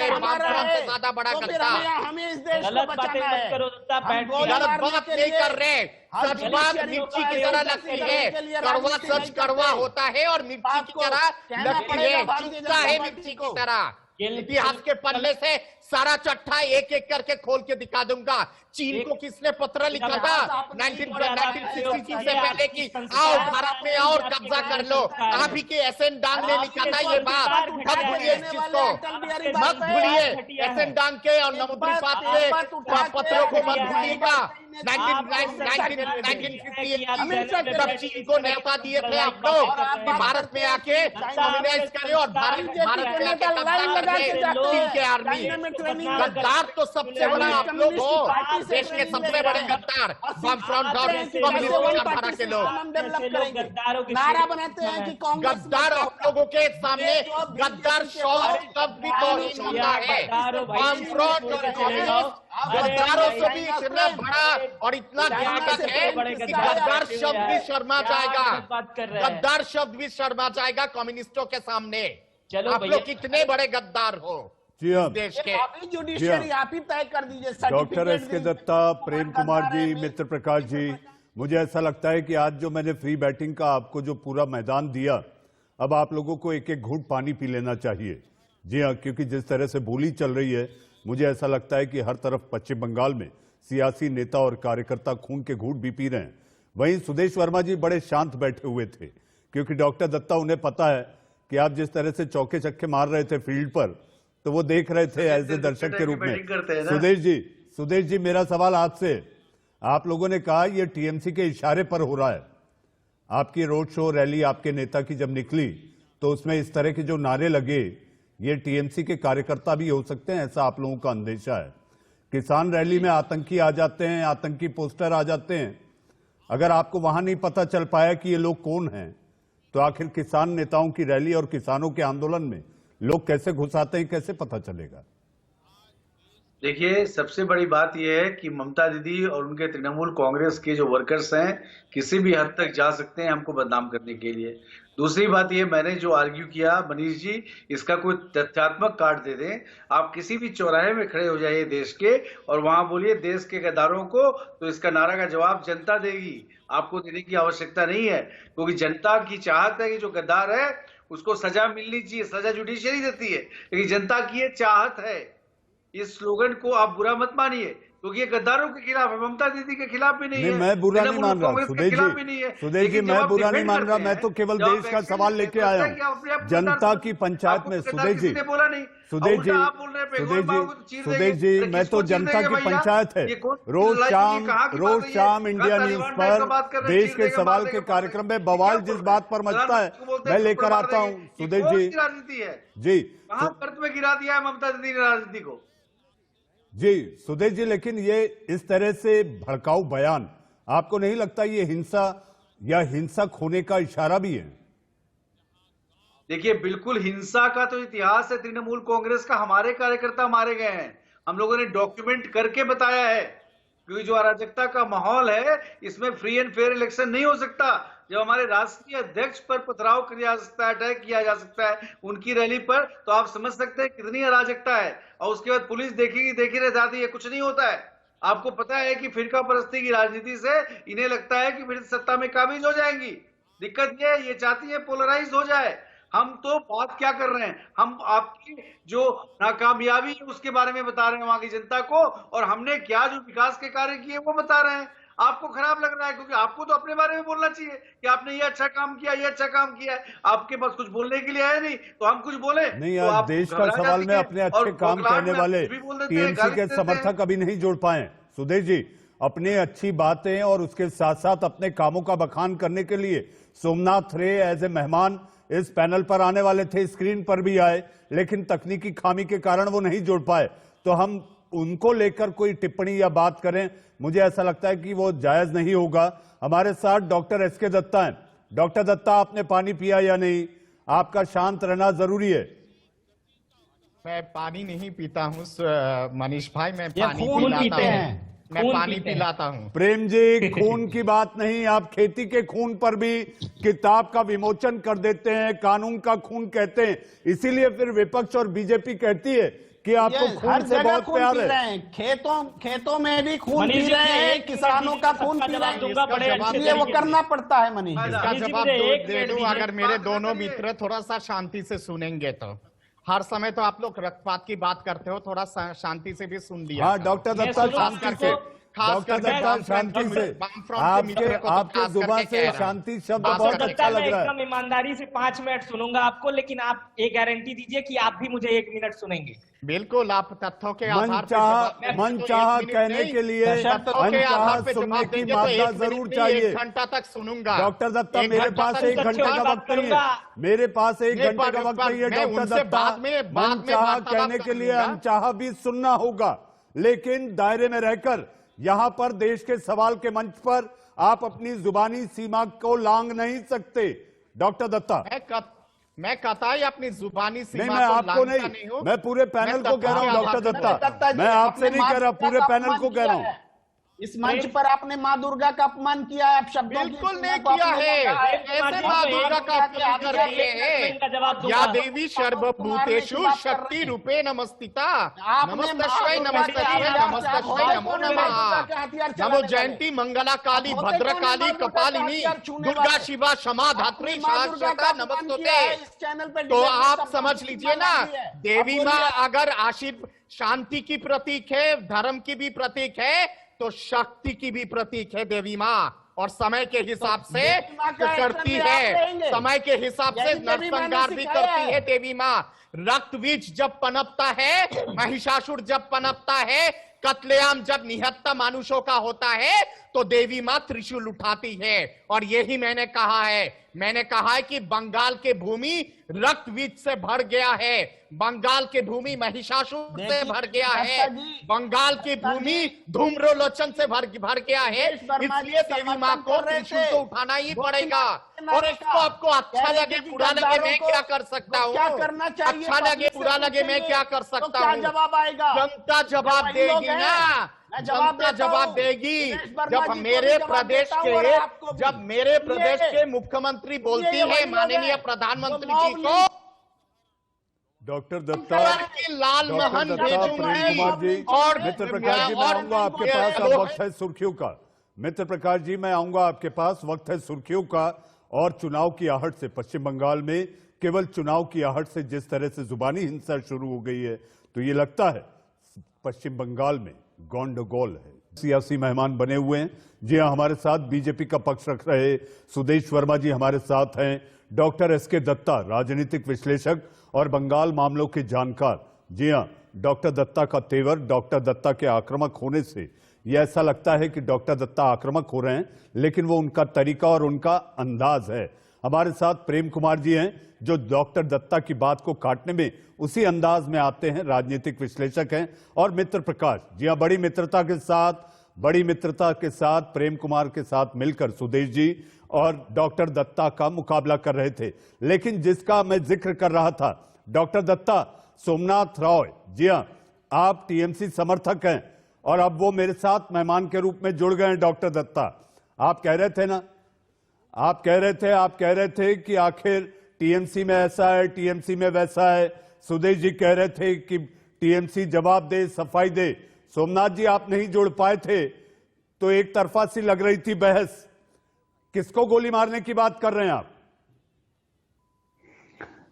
ज्यादा बड़ा गद्दार। हमें इस देश को बचाना है। गलत बात नहीं कर रहे, सच बात मिर्ची की तरह लगती है। कड़वा सच कड़वा होता है और मिर्ची की तरह लगती है, चुभता है मिर्ची की तरह। इतिहास के पन्ने से सारा चट्टा एक एक करके खोल के दिखा दूंगा। चीन को किसने पत्र लिखा था 1963 से पहले कि आओ भारत में और कब्जा कर लो? आप ही के एसएन डांग ने लिखा था ये बात। मत भूलिए इस चीज को, मत भूलिए एसएन डांग के और नमुद्रिपाद के पत्रों को मत भूलिएगा। 1958 जब चीन को न्योता दिए थे आप लोग कि भारत में आके कम्युनाइज करें और भारत में आके कब्जा कर ले चीन के आर्मी, गद्दार तो सबसे बड़ा आप लोग हो, देश के सबसे बड़े गद्दार, वामफ्रंट और कम्युनिस्ट विचारधारा के लोग। नारा बनाते हैं कि कांग्रेस गद्दार आप लोगों के सामने गद्दार शब्द भी तौहीन होता है। वामफ्रंट और कम्युनिस्ट गद्दारों से भी इतना बड़ा और इतना घातक है कि गद्दार शब्द भी शर्मा जाएगा, गद्दार शब्द भी शर्मा जाएगा कम्युनिस्टों के सामने। चलो आप लोग कितने बड़े गद्दार हो जी हाँ, देश के। जुडिशियरी आप ही तय कर दीजिए। डॉक्टर एस के दत्ता, प्रेम कुमार जी, मित्र प्रकाश जी, मुझे ऐसा लगता है कि आज जो मैंने फ्री बैटिंग का आपको जो पूरा मैदान दिया, अब आप लोगों को एक एक घूंट पानी पी लेना चाहिए। जी हाँ, क्योंकि जिस तरह से बोली चल रही है, मुझे ऐसा लगता है कि हर तरफ पश्चिम बंगाल में सियासी नेता और कार्यकर्ता खून के घूंट भी पी रहे हैं। वहीं सुदेश वर्मा जी बड़े शांत बैठे हुए थे, क्योंकि डॉक्टर दत्ता उन्हें पता है कि आप जिस तरह से चौके छक्के मार रहे थे फील्ड पर, तो वो देख रहे थे एज ए दर्शक के रूप में। सुदेश जी मेरा सवाल आपसे, आप लोगों ने कहा ये टीएमसी के इशारे पर हो रहा है। आपकी रोड शो रैली आपके नेता की जब निकली तो उसमें इस तरह के जो नारे लगे, ये टीएमसी के कार्यकर्ता भी हो सकते हैं, ऐसा आप लोगों का अंदेशा है। किसान रैली में आतंकी आ जाते हैं, आतंकी पोस्टर आ जाते हैं। अगर आपको वहां नहीं पता चल पाया कि ये लोग कौन हैं, तो आखिर किसान नेताओं की रैली और किसानों के आंदोलन में लोग कैसे घुस आते हैं, कैसे पता चलेगा? देखिए, सबसे बड़ी बात यह है कि ममता दीदी और उनके तृणमूल कांग्रेस के जो वर्कर्स हैं किसी भी हद तक जा सकते हैं हमको बदनाम करने के लिए। दूसरी बात ये, मैंने जो आर्ग्यू किया मनीष जी, इसका कोई तथ्यात्मक कार्ड दे दें। आप किसी भी चौराहे में खड़े हो जाइए देश के और वहां बोलिए देश के गद्दारों को, तो इसका नारा का जवाब जनता देगी। आपको देने की आवश्यकता नहीं है, क्योंकि जनता की चाहत है कि जो गद्दार है उसको सजा मिलनी चाहिए। सजा जुडिशियरी देती है, लेकिन जनता की ये चाहत है। इस स्लोगन को आप बुरा मत मानिए, क्योंकि ये गद्दारों के खिलाफ है, ममता दीदी के खिलाफ भी नहीं है। मैं बुरा नहीं मान रहा सुदेश जी, मैं बुरा नहीं मान रहा। मैं तो केवल देश का सवाल लेके आया हूँ, जनता की पंचायत में। सुदेश जी, मैं तो जनता की पंचायत है। रोज शाम इंडिया न्यूज पर देश के सवाल के कार्यक्रम में बवाल जिस बात पर मचता है मैं लेकर आता हूँ। सुदेश जी, राजनीति है जी कहां कर्त में गिरा दिया है ममता दीदी ने राजनीति को। जी सुदेश जी, लेकिन ये इस तरह से भड़काऊ बयान आपको नहीं लगता ये हिंसा या हिंसक होने का इशारा भी है? देखिए, बिल्कुल हिंसा का तो इतिहास है तृणमूल कांग्रेस का। हमारे कार्यकर्ता मारे गए हैं, हम लोगों ने डॉक्यूमेंट करके बताया है। क्योंकि जो अराजकता का माहौल है, इसमें फ्री एंड फेयर इलेक्शन नहीं हो सकता। जब हमारे राष्ट्रीय अध्यक्ष पर पथराव किया जा सकता है, अटैक किया जा सकता है उनकी रैली पर, तो आप समझ सकते हैं कितनी अराजकता है। और उसके बाद पुलिस देखेगी, देखी रह जाती है, कुछ नहीं होता है। आपको पता है कि फिरका परस्ती की राजनीति से इन्हें लगता है कि फिर सत्ता में काबिज हो जाएंगी। दिक्कत ये चाहती है पोलराइज हो जाए। हम तो बात क्या कर रहे हैं, हम आपकी जो नाकामयाबी है उसके बारे में बता रहे हैं वहां की जनता को, और हमने क्या जो विकास के कार्य किए वो बता रहे हैं। आपको खराब लग रहा है, क्योंकि आपको तो अपने बारे में बोलना चाहिए कि आपने ये अच्छा काम किया, ये अच्छा काम किया है। आपके पास कुछ बोलने के लिए है नहीं, तो हम कुछ बोले नहीं। तो आज देश का सवाल में अपने अच्छे काम करने वाले टीएमसी के समर्थक अभी नहीं जुड़ पाए। सुदेश जी, अपनी अच्छी बातें और उसके साथ साथ अपने कामों का बखान करने के लिए सोमनाथ रे एज ए मेहमान इस पैनल पर आने वाले थे, स्क्रीन पर भी आए, लेकिन तकनीकी खामी के कारण वो नहीं जुड़ पाए। तो हम उनको लेकर कोई टिप्पणी या बात करें, मुझे ऐसा लगता है कि वो जायज नहीं होगा। हमारे साथ डॉक्टर एस के दत्ता हैं। डॉक्टर दत्ता, आपने पानी पिया या नहीं? आपका शांत रहना जरूरी है। मैं पानी नहीं पीता हूँ मनीष भाई, मैं पानी पिलाता हूँ। प्रेम जी, खून की बात नहीं, आप खेती के खून पर भी किताब का विमोचन कर देते हैं, कानून का खून कहते हैं। इसीलिए फिर विपक्ष और बीजेपी कहती है कि आपको खून से बहुत प्यार है। खेतों में भी खून पी रहे हैं, किसानों का खून पी रहे हैं, इसलिए वो करना पड़ता है। मनीष, इसका जवाब दे दूं, अगर मेरे दोनों मित्र थोड़ा सा शांति से सुनेंगे तो। हर समय तो आप लोग रक्तपात की बात करते हो, थोड़ा शांति से भी सुन लिया। हाँ डॉक्टर दत्ता, शांति से। खास डॉक्टर करके दत्ता वामफ्रंट शांति से वामफ्रंट के मित्र को तो आपके खास जुबान करके से कह रहा हूं। शांति शब्द डॉक्टर बहुत डॉक्टर अच्छा दत्ता, मैं लग रहा है। एकदम ईमानदारी से 5 मिनट सुनूंगा आपको, लेकिन आप एक गारंटी दीजिए कि आप भी मुझे 1 मिनट सुनेंगे। बिल्कुल, आप तथ्यों के आधार पर मन चाह कहने के लिए तथ्यों के आधार पर सुनने जवाब की देंगे तो मात्रा 1 मिनट जरूर नहीं, चाहिए। 1 घंटा तक सुनूंगा। डॉक्टर दत्ता, 1 मेरे घंटा पास तक 1 घंटे का बात वक्त नहीं है, करूंगा। मेरे पास 1 नहीं, घंटे का वक्त नहीं है। मैं डॉक्टर उनसे दत्ता, बाद में मनचाहा वार्तालाप कहने के लिए करूंगा। अनचाहा भी सुनना होगा, लेकिन दायरे में रहकर यहां पर देश के सवाल के मंच पर आप अपनी जुबानी सीमा को लांघ नहीं सकते। डॉक्टर दत्ता, मैं कतई अपनी जुबानी नहीं, सीमा मैं को आपको लांघता नहीं, हूं। मैं पूरे पैनल को कह रहा हूं। डॉक्टर दत्ता, जी, मैं आपसे आपने नहीं कह रहा, माँ पूरे दुर्गा का पैनल को अपमान कह रहा हूं। किया है। इस मंच पर आपने माँ दुर्गा का अपमान किया है। आप शब्दों की बिल्कुल सीमा नहीं को किया आपने है। बढ़ाया है। ऐसे माँ दुर्गा का अपमान कर रही है। इनका जवाब दूंगा। या देवी सर्वभूतेषु शक्ति रूपे नमस्तिता, नमस्तस्मै नमस्तस्मै नमस्तस्मै नमो नमः। नमो जयंती मंगला काली भद्रकाली कपालिनी दुर्गा शिवा क्षमा धात्री शाश्वता नमस्तुते। तो आप समझ लीजिए ना, देवी माँ अगर शांति की प्रतीक है, धर्म की भी प्रतीक है, तो शक्ति की भी प्रतीक है देवी माँ। और समय के हिसाब से करती है, समय के हिसाब से नरसंहार भी करती है देवी माँ। रक्तबीज जब पनपता है, महिषासुर जब पनपता है, कत्लेआम जब निहत्ता मानुषों का होता है, तो देवी माँ त्रिशूल उठाती है। और यही मैंने कहा है कि बंगाल के भूमि रक्तबीज से भर गया है, बंगाल की भूमि महिषासुर से भर गया है, बंगाल की भूमि धूम्रोलोचन से भर गया है। इसलिए देवी माँ को त्रिशूल तो उठाना ही पड़ेगा। और इसको आपको अच्छा लगे बुरा लगे, मैं क्या कर सकता हूँ? अच्छा लगे बुरा लगे, मैं क्या कर सकता हूँ? जवाब आएगा, जनता जवाब देगी ना, जनता जवाब देगी। जब मेरे प्रदेश के मुख्यमंत्री बोलती है माननीय प्रधानमंत्री जी को, डॉक्टर दत्ता, लाल मोहन प्रेम कुमार जी और मित्र प्रकाश जी, मैं आऊंगा आपके पास। अब वक्त है सुर्खियों का। मित्र प्रकाश जी, मैं आऊंगा आपके पास, वक्त है सुर्खियों का। और चुनाव की आहट से पश्चिम बंगाल में केवल चुनाव की आहट से जिस तरह से जुबानी हिंसा शुरू हो गई है, तो ये लगता है पश्चिम बंगाल में गंडगोल है। सियासी मेहमान बने हुए हैं। जी हां, हमारे साथ बीजेपी का पक्ष रख रहे सुदेश वर्मा जी हमारे साथ हैं। डॉक्टर एसके दत्ता, राजनीतिक विश्लेषक और बंगाल मामलों के जानकार। जी हां, डॉक्टर दत्ता का तेवर, डॉक्टर दत्ता के आक्रामक होने से यह ऐसा लगता है कि डॉक्टर दत्ता आक्रामक हो रहे हैं, लेकिन वो उनका तरीका और उनका अंदाज है। हमारे साथ प्रेम कुमार जी हैं, जो डॉक्टर दत्ता की बात को काटने में उसी अंदाज में आते हैं, राजनीतिक विश्लेषक हैं। और मित्र प्रकाश, जी हां, बड़ी मित्रता के साथ प्रेम कुमार के साथ मिलकर सुदेश जी और डॉक्टर दत्ता का मुकाबला कर रहे थे। लेकिन जिसका मैं जिक्र कर रहा था, डॉक्टर दत्ता, सोमनाथ रॉय, जी हां, आप टीएमसी समर्थक हैं और अब वो मेरे साथ मेहमान के रूप में जुड़ गए हैं। डॉक्टर दत्ता, आप कह रहे थे ना, आप कह रहे थे कि आखिर टीएमसी में ऐसा है, टीएमसी में वैसा है। सुदेश जी कह रहे थे कि टीएमसी जवाब दे, सफाई दे। सोमनाथ जी, आप नहीं जुड़ पाए थे, तो एक तरफा सी लग रही थी बहस। किसको गोली मारने की बात कर रहे हैं आप?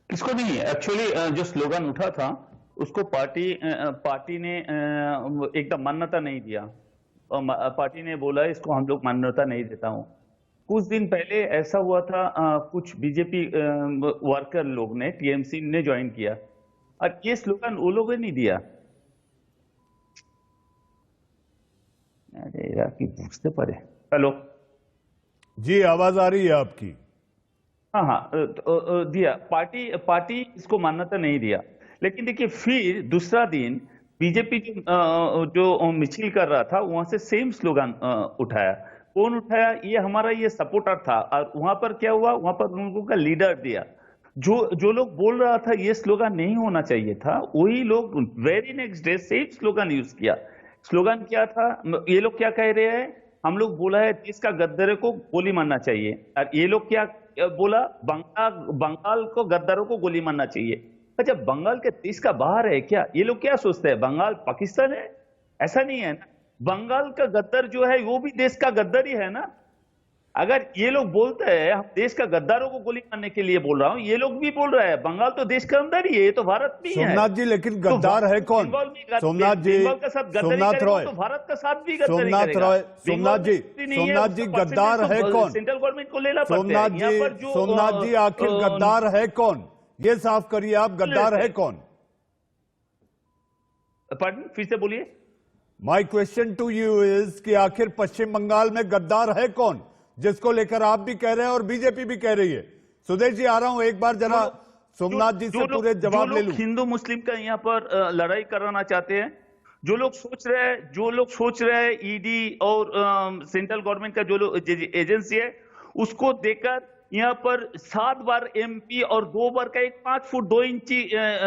किसको नहीं, एक्चुअली जो स्लोगन उठा था उसको पार्टी ने एकदम मान्यता नहीं दिया। पार्टी ने बोला इसको हम लोग मान्यता नहीं देता हूं। कुछ दिन पहले ऐसा हुआ था, कुछ बीजेपी वर्कर लोग ने टीएमसी ने ज्वाइन किया और ये स्लोगन वो लोगों ने नहीं दिया। अरे की पूछते पड़े। हेलो जी, आवाज आ रही है आपकी। हाँ, दिया। पार्टी इसको मान्यता नहीं दिया। लेकिन देखिए, फिर दूसरा दिन बीजेपी जो मिছিল कर रहा था, वहां से सेम स्लोगन उठाया। कौन उठाया? ये हमारा ये सपोर्टर था। और वहां पर क्या हुआ, वहां पर उन लोगों का लीडर दिया। जो लोग बोल रहा था ये स्लोगन नहीं होना चाहिए था, वही लोग very next day same slogan use किया। स्लोगन क्या था? ये लोग क्या कह रहे हैं? हम लोग बोला है देश का गद्दारों को गोली मारना चाहिए। और ये लोग क्या बोला? बंगाल को गद्दारों को गोली मारना चाहिए। अच्छा, बंगाल के देश का बाहर है क्या? ये लोग क्या सोचते हैं बंगाल पाकिस्तान है? ऐसा नहीं है ना। बंगाल का गद्दार जो है वो भी देश का गद्दार ही है ना। अगर ये लोग बोलते हैं हम देश का गद्दारों को गोली मारने के लिए बोल रहा हूँ, ये लोग भी बोल रहे हैं बंगाल तो देश के अंदर ही है, ये तो भारत भी है। सोमनाथ जी, लेकिन गद्दार है कौन? सोमनाथ जी, बंगाल का साथ सोमनाथ रॉय, तो भारत का साथ भी गद्दारी सोमनाथ करेगा। रॉय, बंगाल सोमनाथ जी, नहीं है, सोमनाथ जी, उसका गद्दार है percentage कौन? सेंट्रल गवर्नमेंट को लेना पड़ता सोमनाथ है। यहाँ जी, पर जो सोमनाथ जी, आखिर गद्दार है कौन? ये साफ करिए, आप गद्दार है कौन? पार्टन फिर से बोलिए। My question to you is कि आखिर पश्चिम बंगाल में गद्दार है कौन, जिसको लेकर आप भी कह रहे हैं और बीजेपी भी कह रही है? सुदेश जी, आ रहा हूं, एक बार जरा सोमनाथ जी से पूरे जवाब ले लूं। हिंदू मुस्लिम का यहाँ पर लड़ाई कराना चाहते हैं, जो लोग सोच रहे हैं ईडी और सेंट्रल गवर्नमेंट का जो एजेंसी है उसको देकर यहाँ पर 7 बार एमपी और 2 बार का एक 5 फुट 2 इंची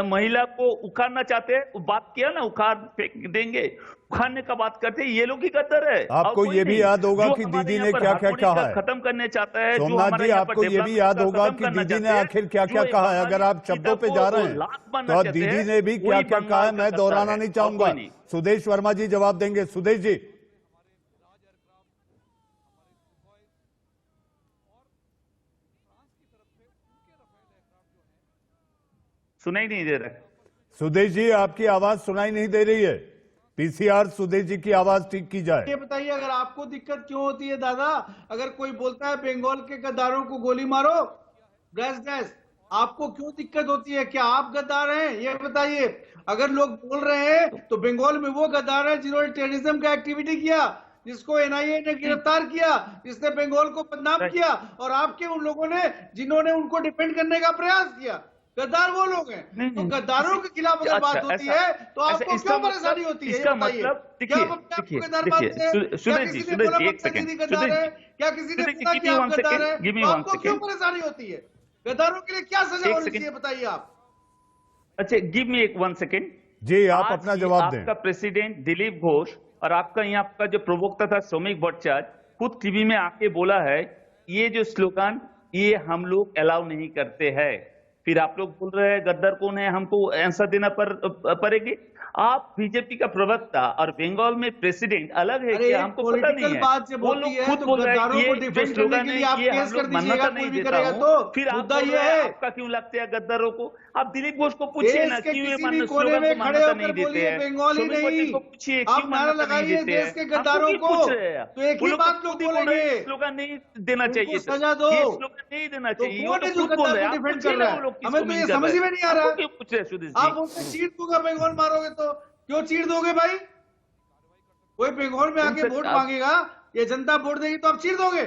महिला को उखाड़ना चाहते हैं। बात किया ना, उखाड़ फेंक देंगे, उखाड़ने का बात करते हैं, ये लोग ही गद्दार है। आपको ये भी याद होगा कि दीदी ने क्या क्या कहा है, खत्म करने चाहता है सोमनाथ जी, आपको ये भी याद होगा कि दीदी ने आखिर क्या क्या कहा है। अगर आप शब्दों पे जा रहे हैं तो दीदी ने भी क्या क्या कहा है, मैं दोहराना नहीं चाहूंगा। सुदेश वर्मा जी जवाब देंगे। सुदेश जी, सुनाई नहीं दे रहा। सुदेश जी, आपकी आवाज सुनाई नहीं दे रही है। पीसीआर सुदेश जी की आवाज ठीक की जाए। ये बताइए, अगर आपको दिक्कत क्यों होती है दादा, अगर कोई बोलता है बंगाल के गद्दारों को गोली मारो, डैश डैश, आपको क्यों दिक्कत होती है? क्या आप गद्दार हैं? ये बताइए। अगर लोग बोल रहे हैं तो बंगाल में वो गद्दार है जिन्होंने टेररिज्म का एक्टिविटी किया, जिसको एनआईए ने गिरफ्तार किया, जिसने बंगाल को बदनाम किया, और आपके उन लोगों ने जिन्होंने उनको डिफेंड करने का प्रयास किया, गद्दार वो लोग हैं। तो गद्दारों के खिलाफ अगर बात होती है तो आपको क्यों परेशानी होती है? इसका मतलब देखिए, क्या किसी ने बोला पंकज जी गद्दार है? क्या किसी ने बोला कि आप गद्दार है? तो आपको क्यों परेशानी होती है? गद्दारों के लिए क्या सजा होनी चाहिए, बताइए आप। अच्छा, गिव मी 1 सेकेंड जी, आप अपना जवाब दें। आपका प्रेसिडेंट दिलीप घोष और आपका यहाँ आपका जो प्रवक्ता था सौमिक भट्टाचार्य खुद टीवी में आके बोला है ये जो स्लोगन ये हम लोग अलाउ नहीं करते हैं। फिर आप लोग बोल रहे हैं गद्दार कौन है, हमको आंसर देना पड़ेगी। आप बीजेपी का प्रवक्ता और बंगाल में प्रेसिडेंट अलग है क्या? हमको पता नहीं है। बात जब होती है तो गद्दारों को डिफेंड करने के लिए आप केस कर दीजिएगा, कोई भी करेगा तो। फिर मुद्दा ये है, आपका क्यों लगता है गद्दारों को? आप दिलीप घोष को पूछिए ना, क्यों ये किसी भी कोने में खड़े होकर बोलिए बंगाली नहीं, पूछिए आप नारा लगाइए देश के गद्दारों को, तो एक ही बात लोग बोलेंगे, स्लोगन नहीं देना चाहिए, सजा दो, स्लोगन नहीं देना चाहिए। कौन है जो गद्दार को डिफेंड कर रहा है? हमें तो ये समझ में नहीं आ रहा। क्यों पूछ रहे सुदेश जी? आप बोलते चीर दूंगा बंगाल मारोगे, तो क्यों चीर दोगे भाई? कोई बंगाल में आके वोट मांगेगा, ये जनता वोट देगी तो आप चीर दोगे?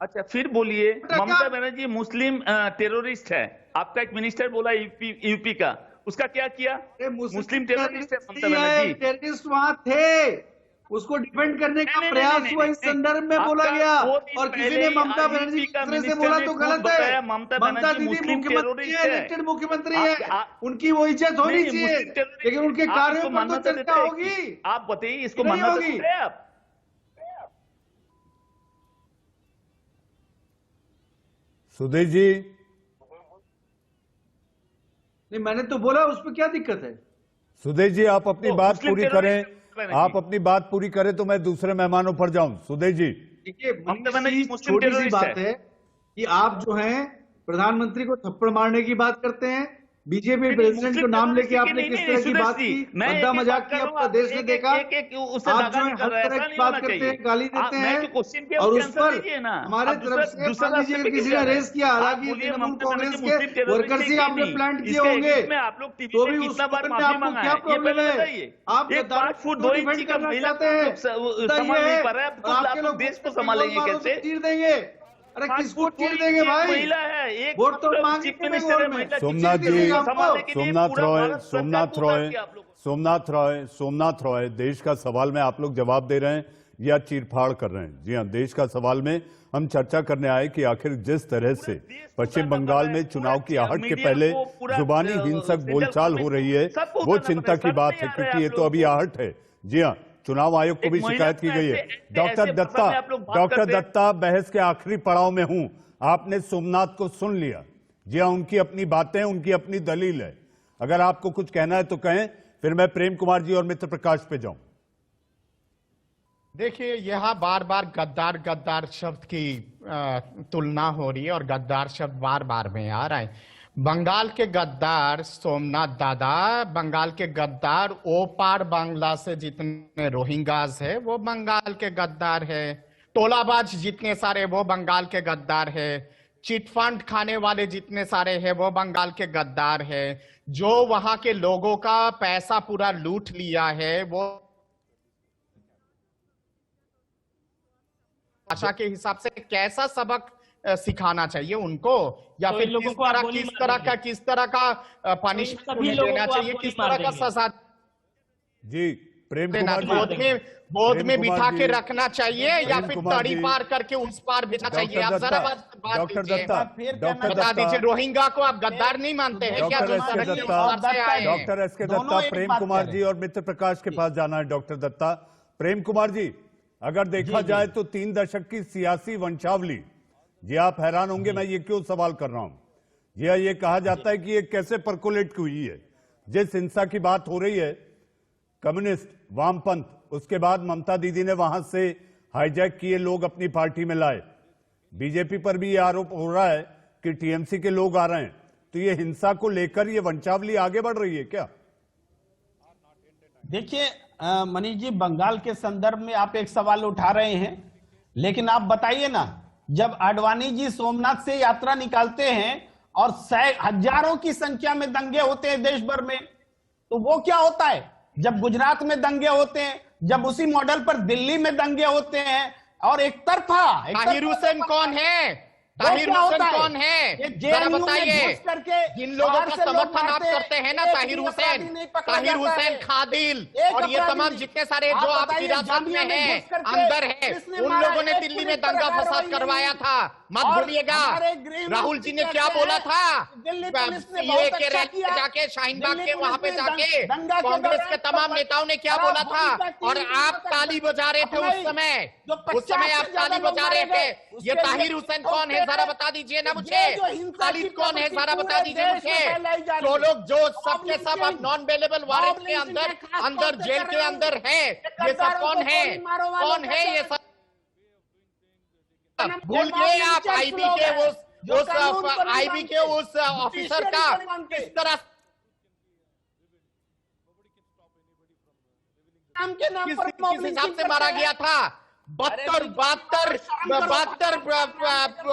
अच्छा, फिर बोलिए ममता बनर्जी मुस्लिम टेररिस्ट है, आपका एक मिनिस्टर बोला यूपी का, उसका क्या किया? मुस्लिम टेररिस्ट है ममता बनर्जी। टेररिस्ट वहां थे, उसको डिफेंड करने का प्रयास हुआ, इस संदर्भ में बोला गया, और किसी ने ममता बनर्जी की तरह से बोला तो गलत है। ममता दीदी मुख्यमंत्री है, इलेक्टेड मुख्यमंत्री है, उनकी वो इज्जत होनी चाहिए, लेकिन उनके कार्यों पर तो चर्चा होगी। आप बताइए, इसको मान्यता देते हैं आप? सुदेश जी, नहीं, मैंने तो बोला, उस पर क्या दिक्कत है? सुदेश जी, आप अपनी बात पूरी करें, आप अपनी बात पूरी करें तो मैं दूसरे मेहमानों पर जाऊं। सुदेश जी, देखिए, छोटी सी बात है कि आप जो हैं प्रधानमंत्री को थप्पड़ मारने की बात करते हैं, बीजेपी प्रेसिडेंट को नाम लेके आपने किस तरह की बात की, मद्दा मजाक किया, पूरा देश ने देखा। आप जो है हर तरह की बात करते हैं, गाली देते हैं, और उस पर हमारे तरफ से मान लीजिए किसी ने रेस किया, हालांकि तृणमूल कांग्रेस के वर्कर्स ही आपने प्लांट किए होंगे, तो भी उस पर में आपको क्या प्रॉब्लम है? आप गद्दार को डिफेंड करना चाहते हैं, आपके लोग देश को संभालेंगे कैसे? चीर देंगे। अरे किसको चीर देंगे भाई? वोट तो मांगे सोमनाथ जी, सोमनाथ रॉय, देश का सवाल में आप लोग जवाब दे रहे हैं या चीरफाड़ कर रहे हैं? जी हाँ, देश का सवाल में हम चर्चा करने आए कि आखिर जिस तरह से पश्चिम बंगाल में चुनाव की आहट के पहले जुबानी हिंसक बोलचाल हो रही है, वो चिंता की बात है, क्योंकि ये तो अभी आहट है। जी हाँ, चुनाव आयोग को भी शिकायत की गई है। डॉक्टर दत्ता, बहस के आखिरी पड़ाव में हूं, आपने सोमनाथ को सुन लिया। जी हाँ, उनकी अपनी बातें, उनकी अपनी दलील है। अगर आपको कुछ कहना है तो कहें, फिर मैं प्रेम कुमार जी और मित्र प्रकाश पे जाऊं। देखिए, यहाँ बार बार गद्दार गद्दार शब्द की तुलना हो रही है और गद्दार शब्द बार बार में आ रहा है। बंगाल के गद्दार सोमनाथ दादा, बंगाल के गद्दार ओपार बांग्ला से जितने रोहिंग्यास है वो बंगाल के गद्दार है, टोलाबाज जितने सारे वो बंगाल के गद्दार है, चिटफंड खाने वाले जितने सारे हैं वो बंगाल के गद्दार है, जो वहां के लोगों का पैसा पूरा लूट लिया है वो भाषा के हिसाब से कैसा सबक सिखाना चाहिए उनको, या फिर किस तरह का पनिशमेंट देना चाहिए, किस तरह का सजा जी प्रेम कुमार जी बोध में बिठा के रखना चाहिए या फिर तड़ी पार करके उस पार भेजना चाहिए? आप जरा डॉक्टर दत्ता बता दीजिए, रोहिंग्या को आप गद्दार नहीं मानते हैं क्या? डॉक्टर एस के दत्ता, प्रेम कुमार जी और मित्र प्रकाश के पास जाना है। डॉक्टर दत्ता, प्रेम कुमार जी, अगर देखा जाए तो 3 दशक की सियासी वंशावली, जी आप हैरान होंगे मैं ये क्यों सवाल कर रहा हूं। जी ये कहा जाता है कि ये कैसे परकोलेट हुई है। जिस हिंसा की बात हो रही है, कम्युनिस्ट, वामपंथ, उसके बाद ममता दीदी ने वहां से हाईजैक किए लोग अपनी पार्टी में लाए। बीजेपी पर भी ये आरोप हो रहा है कि टीएमसी के लोग आ रहे हैं, तो ये हिंसा को लेकर ये वंशावली आगे बढ़ रही है क्या? देखिए मनीष जी, बंगाल के संदर्भ में आप एक सवाल उठा रहे हैं, लेकिन आप बताइए ना, जब आडवाणी जी सोमनाथ से यात्रा निकालते हैं और हजारों की संख्या में दंगे होते हैं देश भर में, तो वो क्या होता है? जब गुजरात में दंगे होते हैं, जब उसी मॉडल पर दिल्ली में दंगे होते हैं और एक तरफा ताहिर हुसैन कौन है? ताहिर हुसैन कौन है जरा बताइए। जिन लोगों का समर्थन आप करते हैं ना, ताहिर हुसैन खादिल और ये तमाम जितने सारे जो आप हिरासत में हैं, अंदर है, उन लोगों ने दिल्ली में दंगा फसाद करवाया था, मत भूलिएगा। राहुल जी ने क्या बोला था? सीए के रैली में जाके, शाहीन बाग के वहां पे जाके कांग्रेस के तमाम नेताओं ने क्या बोला था? और आप ताली बजा रहे थे उस समय आप ताली बजा रहे थे। ये ताहिर हुसैन कौन है जरा बता दीजिए ना मुझे। खालिद कौन है जरा बता दीजिए मुझे। तो लोग जो सबके सब अब नॉन बेलेबल वारंट के अंदर जेल के अंदर है, ये सब कौन है? कौन है ये सब? भूल गए आप आईबी के उस ऑफिसर का किस तरह किस हिसाब से मारा गया था? 72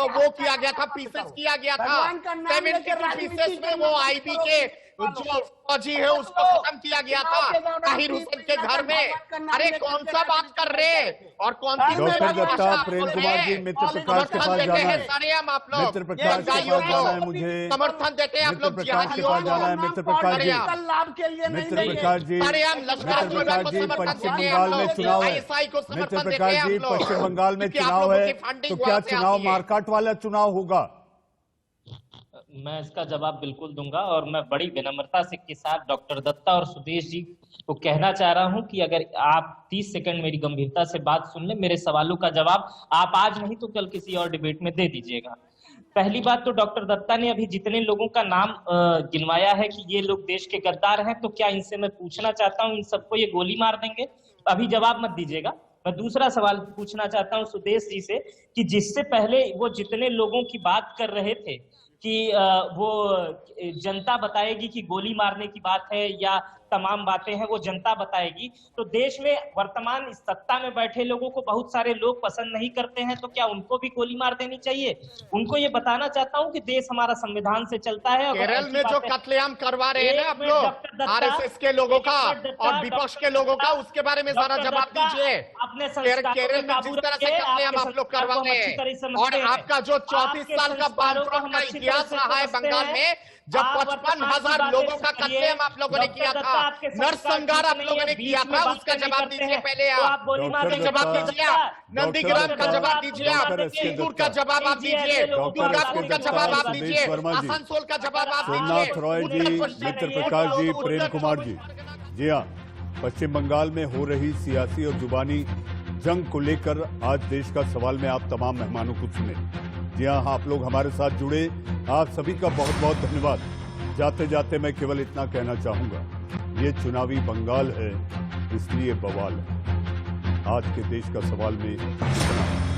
वो किया गया था, पीसेस किया गया था। 70 पीसेस में वो आईबी के जो फौजी है उसको खत्म किया गया था ताहिर हुसैन के घर में। अरे कौन सा बात कर रहे हैं और कौन सी? डॉक्टर दत्ता, प्रेम कुमार जी, मित्र प्रकाश के पास जाना है। आप लोग मित्र प्रकाश के पास जाना है मुझे। समर्थन देते हैं आप लोग प्रकाश के पास जाना है। मित्र प्रकाश जी, लाभ के लिए मित्र प्रकाश जी, मित्र प्रकाश जी, पश्चिम बंगाल में चुनाव है। मित्र प्रकाश जी, पश्चिम बंगाल में चुनाव है, तो क्या चुनाव मारकाट वाला चुनाव होगा? मैं इसका जवाब बिल्कुल दूंगा और मैं बड़ी विनम्रता से के साथ डॉक्टर दत्ता और सुदेश जी को कहना चाह रहा हूं कि अगर आप 30 सेकंड मेरी गंभीरता से बात सुन ले, मेरे सवालों का जवाब आप आज नहीं तो कल किसी और डिबेट में दे दीजिएगा। पहली बात तो डॉक्टर दत्ता ने अभी जितने लोगों का नाम गिनवाया है कि ये लोग देश के गद्दार हैं, तो क्या इनसे मैं पूछना चाहता हूँ इन सबको ये गोली मार देंगे? अभी जवाब मत दीजिएगा। मैं दूसरा सवाल पूछना चाहता हूँ सुदेश जी से कि जिससे पहले वो जितने लोगों की बात कर रहे थे कि वो जनता बताएगी कि गोली मारने की बात है या तमाम बातें हैं वो जनता बताएगी, तो देश में वर्तमान इस सत्ता में बैठे लोगों को बहुत सारे लोग पसंद नहीं करते हैं, तो क्या उनको भी गोली मार देनी चाहिए? उनको ये बताना चाहता हूँ कि देश हमारा संविधान से चलता है। केरल में जो कत्लेआम करवा रहे हैं ना आप लोग, आरएसएस के लोगों का और विपक्ष के लोगों का, उसके बारे में जरा जवाब दीजिए। केरल में जिस तरह से कत्लेआम आप लोग करवा रहे हैं और आपका जो 34 साल का वामफ्रंट का इतिहास रहा है बंगाल में, जब 55,000 लोगों का कत्लेआम आप लोगों ने किया था, नरसंहार आप लोगों ने किया था, उसका जवाब दीजिए पहले आप। जवाब दीजिए आप, नंदीग्राम का जवाब दीजिए आप, चित्तूर का जवाब आप दीजिए, दुर्गापुर का जवाब आप दीजिए, आसनसोल का जवाब आप दीजिए। सोमनाथ रॉय जी, मित्र प्रकाश जी, प्रेम कुमार जी, जी हाँ, पश्चिम बंगाल में हो रही सियासी और जुबानी जंग को लेकर आज देश का सवाल में आप तमाम मेहमानों को सुने। जी हाँ, आप लोग हमारे साथ जुड़े, आप सभी का बहुत बहुत धन्यवाद। जाते जाते मैं केवल इतना कहना चाहूंगा, ये चुनावी बंगाल है, इसलिए बवाल है। आज के देश का सवाल में इतना।